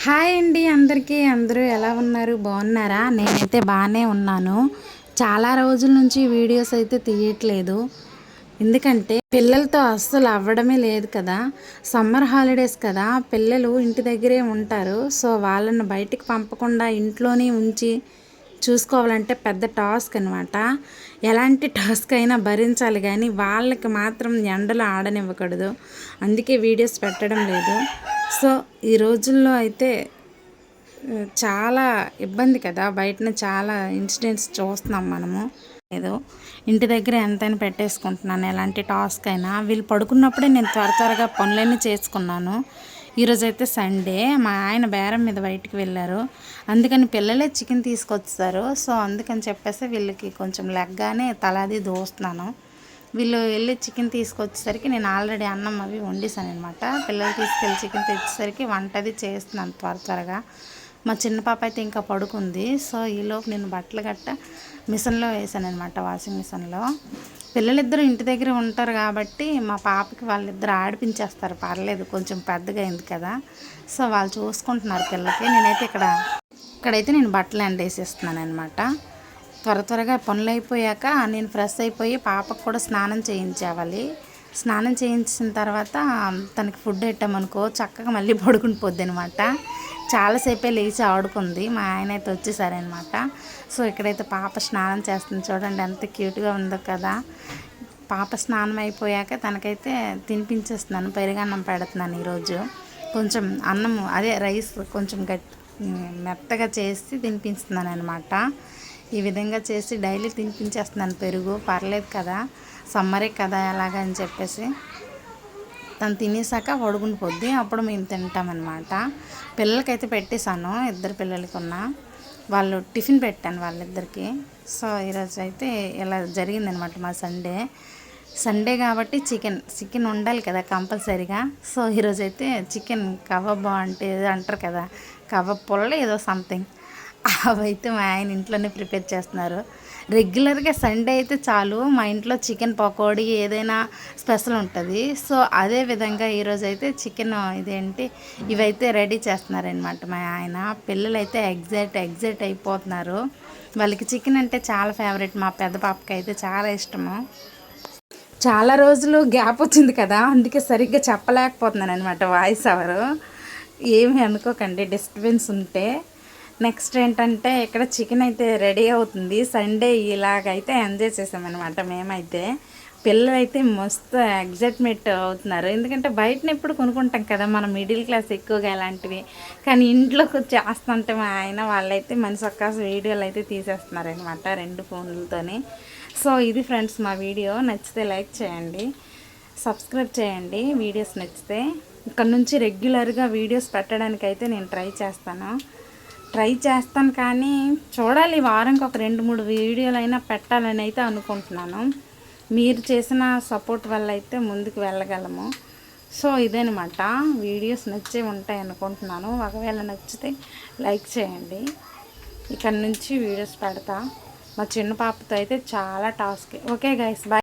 Hi అండి అందరికీ. అందరూ ఎలా ఉన్నారు? బాగున్నారా? నేనైతే బాగానే ఉన్నాను. చాలా రోజుల నుంచి వీడియోస్ అయితే తీయట్లేదు. ఎందుకంటే పిల్లలతో అస్సలు అవ్వడమే లేదు కదా. సమ్మర్ హాలిడేస్ కదా, పిల్లలు ఇంటి దగ్గరే ఉంటారు. సో వాళ్ళని బయటికి పంపకుండా ఇంట్లోనే ఉంచి చూసుకోవాలంటే పెద్ద టాస్క్ అనమాట. ఎలాంటి టాస్క్ అయినా భరించాలి, కానీ వాళ్ళకి మాత్రం ఎండలో ఆడనివ్వకూడదు. అందుకే వీడియోస్ పెట్టడం లేదు. సో ఈ రోజుల్లో అయితే చాలా ఇబ్బంది కదా, బయటన చాలా ఇన్సిడెంట్స్ చూస్తున్నాం మనము. ఏదో ఇంటి దగ్గర ఎంతైనా పెట్టేసుకుంటున్నాను, ఎలాంటి టాస్క్ అయినా. వీళ్ళు పడుకున్నప్పుడే నేను త్వరగా పనులన్నీ చేసుకున్నాను. ఈరోజైతే సండే, మా ఆయన బేరం మీద బయటికి వెళ్ళారు. అందుకని పిల్లలే చికెన్ తీసుకొచ్చారు. సో అందుకని చెప్పేసి వీళ్ళకి కొంచెం లెగ్గానే తలాది దోస్తున్నాను. వీళ్ళు వెళ్ళి చికెన్ తీసుకొచ్చేసరికి నేను ఆల్రెడీ అన్నం అవి వండేసాను అనమాట. పిల్లలు తీసుకెళ్ళి చికెన్ తెచ్చేసరికి వంటది చేస్తున్నాను త్వరగా. మా చిన్న పాప అయితే ఇంకా పడుకుంది. సో ఈలోపు నేను బట్టలు గట్ట మిషన్లో వేసాను అనమాట, వాషింగ్ మిషన్లో. పిల్లలిద్దరూ ఇంటి దగ్గర ఉంటారు కాబట్టి మా పాపకి వాళ్ళిద్దరు ఆడిపించేస్తారు, పర్లేదు, కొంచెం పెద్దగా అయింది కదా. సో వాళ్ళు చూసుకుంటున్నారు పిల్లకి. నేనైతే ఇక్కడైతే నేను బట్టలు ఎండేసేస్తున్నాను అనమాట. త్వరగా పనులు అయిపోయాక నేను ఫ్రెష్ అయిపోయి పాపకు కూడా స్నానం చేయించాలి. స్నానం చేయించిన తర్వాత తనకి ఫుడ్ పెట్టామనుకో చక్కగా మళ్ళీ పడుకుని పోద్ది అనమాట. చాలాసేపే లేచి ఆడుకుంది. మా ఆయన అయితే వచ్చేసారనమాట. సో ఇక్కడైతే పాప స్నానం చేస్తుంది, చూడండి ఎంత క్యూట్గా ఉందో కదా. పాప స్నానం అయిపోయాక తనకైతే తినిపించేస్తున్నాను, పెరుగన్నం పెడుతున్నాను. ఈరోజు కొంచెం అన్నము అదే రైస్ కొంచెం మెత్తగా చేసి తినిపిస్తున్నాను అనమాట. ఈ విధంగా చేసి డైలీ తినిపించేస్తున్నాను పెరుగు, పర్లేదు కదా, సమ్మరే కదా ఎలాగని చెప్పేసి. తను తినేసాక వడుకుని పోద్ది, అప్పుడు మేము తింటామన్నమాట. పిల్లలకైతే పెట్టేశాను, ఇద్దరు పిల్లలకి వాళ్ళు టిఫిన్ పెట్టాను వాళ్ళిద్దరికి. సో ఈరోజు అయితే ఇలా జరిగిందనమాట మా సండే కాబట్టి చికెన్ ఉండాలి కదా కంపల్సరీగా. సో ఈరోజైతే చికెన్ కబాబ్ అంటే ఏదో అంటారు కదా, కబాబ్ పుల్ల ఏదో సంథింగ్, అవైతే మా ఆయన ఇంట్లోనే ప్రిపేర్ చేస్తున్నారు. రెగ్యులర్గా సండే అయితే చాలు మా ఇంట్లో చికెన్ పకోడీ ఏదైనా స్పెషల్ ఉంటుంది. సో అదే విధంగా ఈరోజు అయితే చికెన్ ఇవైతే రెడీ చేస్తున్నారనమాట మా ఆయన. పిల్లలు అయితే ఎగ్జైట్ అయిపోతున్నారు. వాళ్ళకి చికెన్ అంటే చాలా ఫేవరెట్. మా పెద్ద పాపకి అయితే చాలా ఇష్టము. చాలా రోజులు గ్యాప్ వచ్చింది కదా, అందుకే సరిగ్గా చెప్పలేకపోతున్నాను అనమాట వాయిస్ ఓవరు. ఏమి అనుకోకండి డిస్టర్బెన్స్ ఉంటే. నెక్స్ట్ ఏంటంటే ఇక్కడ చికెన్ అయితే రెడీ అవుతుంది. సండే ఇలాగైతే ఎంజాయ్ చేసామన్నమాట మేమైతే. పిల్లలు అయితే మస్తు ఎగ్జైట్మెంట్ అవుతున్నారు, ఎందుకంటే బయటని ఎప్పుడు కొనుక్కుంటాం కదా మనం, మిడిల్ క్లాస్ ఎక్కువగా ఇలాంటివి. కానీ ఇంట్లో చేస్తుంటే మా ఆయన వాళ్ళైతే మనిషి ఒక్క వీడియోలు అయితే తీసేస్తున్నారనమాట 2 ఫోన్లతోని. సో ఇది ఫ్రెండ్స్ మా వీడియో. నచ్చితే లైక్ చేయండి, సబ్స్క్రైబ్ చేయండి వీడియోస్ నచ్చితే. ఇక్కడ నుంచి రెగ్యులర్గా వీడియోస్ పెట్టడానికి అయితే నేను ట్రై చేస్తాను, కానీ చూడాలి, వారానికి ఒక 2-3 వీడియోలు అయినా పెట్టాలని అయితే అనుకుంటున్నాను. మీరు చేసిన సపోర్ట్ వల్ల అయితే ముందుకు వెళ్ళగలము. సో ఇదేనమాట, వీడియోస్ నచ్చే ఉంటాయి అనుకుంటున్నాను. ఒకవేళ నచ్చితే లైక్ చేయండి. ఇక్కడ నుంచి వీడియోస్ పెడతా. మా చిన్న పాపతో అయితే చాలా టాస్క్. Okay guys, bye.